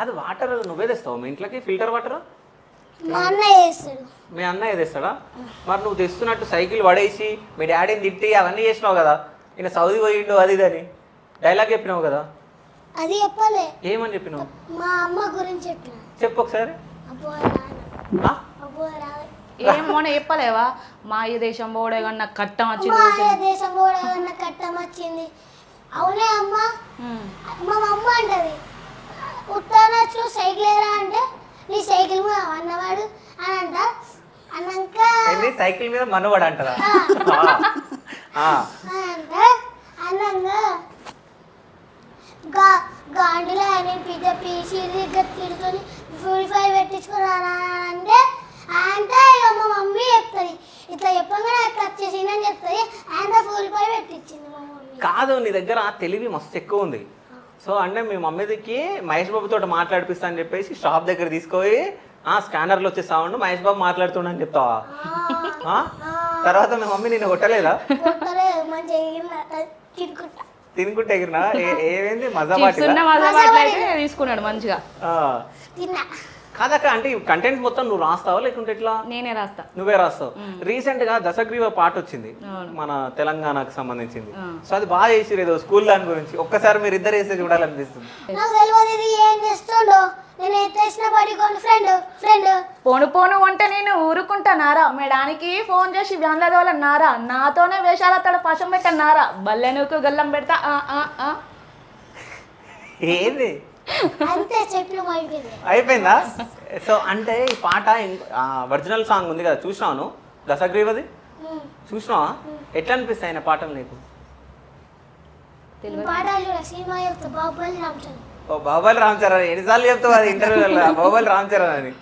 అది వాటర్ నువ్వే తెస్తావు మీ ఇంట్లోకి ఫిల్టర్ వాటర్? మా అన్నయ్య చేస్తాడు. మీ అన్నయ్య తెస్తాడా? మరి నువ్వు తెస్తున్నట్టు సైకిల్ పడేసి మీ డాడీని తిట్టి అవన్నీ చేసినావు కదా, ఈయన సౌదీ పోయిండు అది ఇది అని డైలాగ్ చెప్పినావు కదా. అది చెప్పలే. ఏమని చెప్పినావు? మా అమ్మ గురించి చెప్పిన. చెప్పు ఒకసారి. అబ్బో ఆ? అబ్బో రాలే. ఏమోనే చెప్పలేవా? మా ఈ దేశం పోడే కన్నా కట్టం వచ్చింది. మా దేశం కూడా కట్టం వచ్చింది. అవునే అమ్మ. మా అమ్మ అంటది ఉత్తరాచ్చు సైకిల్ ఎరా అంటే నీ సైకిల్ మీద అన్నవాడు అని అంట. అన్నాక సైకిల్ మీద మనవాడు అంటారా? అంట అన్నాక గాండిలో అని పీసీ దగ్గర తిడుతుంది ఫుల్ ఫై పెట్టించుకున్నాను అంటే అంటే మా మమ్మీ చెప్తుంది ఇట్లా చెప్పగానే అట్లా వచ్చేసిందని చెప్తుంది. ఆయన ఫుల్ ఫై పెట్టించింది మా మమ్మీ. కాదు, నీ దగ్గర తెలివి మస్తు ఎక్కువ ఉంది. సో అంటే మీ మమ్మీదికి మహేష్ బాబు తోటి మాట్లాడిపిస్తా అని చెప్పేసి షాప్ దగ్గర తీసుకొని స్కానర్లో వచ్చే సౌండ్ మహేష్ బాబు మాట్లాడుతుండని చెప్తావా? తర్వాత మీ మమ్మీ నిన్ను కొట్టలేదా? తినుకుంటే ఎగిరినా? ఏమైంది? మజా అయితే తీసుకున్నాడు మంచిగా. కాదక్క, అంటే కంటెంట్ మొత్తం నువ్వు రాస్తావా లేకుంటే ఎట్లా? నేనే రాస్తా. నువ్వే రాస్తావు. రీసెంట్ గా దశగ్రీవ పాట వచ్చింది మన తెలంగాణకు సంబంధించింది. సో అది బాగా చేసిరు ఏదో స్కూల్ దాని గురించి. ఒక్కసారి మీరు ఇద్దరు వేస్తే చూడాలనిపిస్తుంది. పోను పోను అంటే నేను ఊరుకుంటానారా? మేడానికి ఫోన్ చేసి వ్యాన్ల దోలన్నారా? నాతోనే వేషాలతో పశం పెట్టన్నారా? బల్లెనుకు గల్లం పెడతా. ఏంది అయిపోయిందా? సో అంటే ఈ పాట ఒరిజినల్ సాంగ్ ఉంది కదా, చూసినావు దశగ్రీవది? చూసినావా? ఎట్లా అనిపిస్తాయి ఆయన పాటలు నీకు? బాహుబలి రామ్ చరణ్. ఓ బాహుబలి రామ్ చరణ్ ఎన్నిసార్లు చెప్తావు అది ఇంటర్వ్యూలో? బాహుబలి రామ్ చరణ్ అని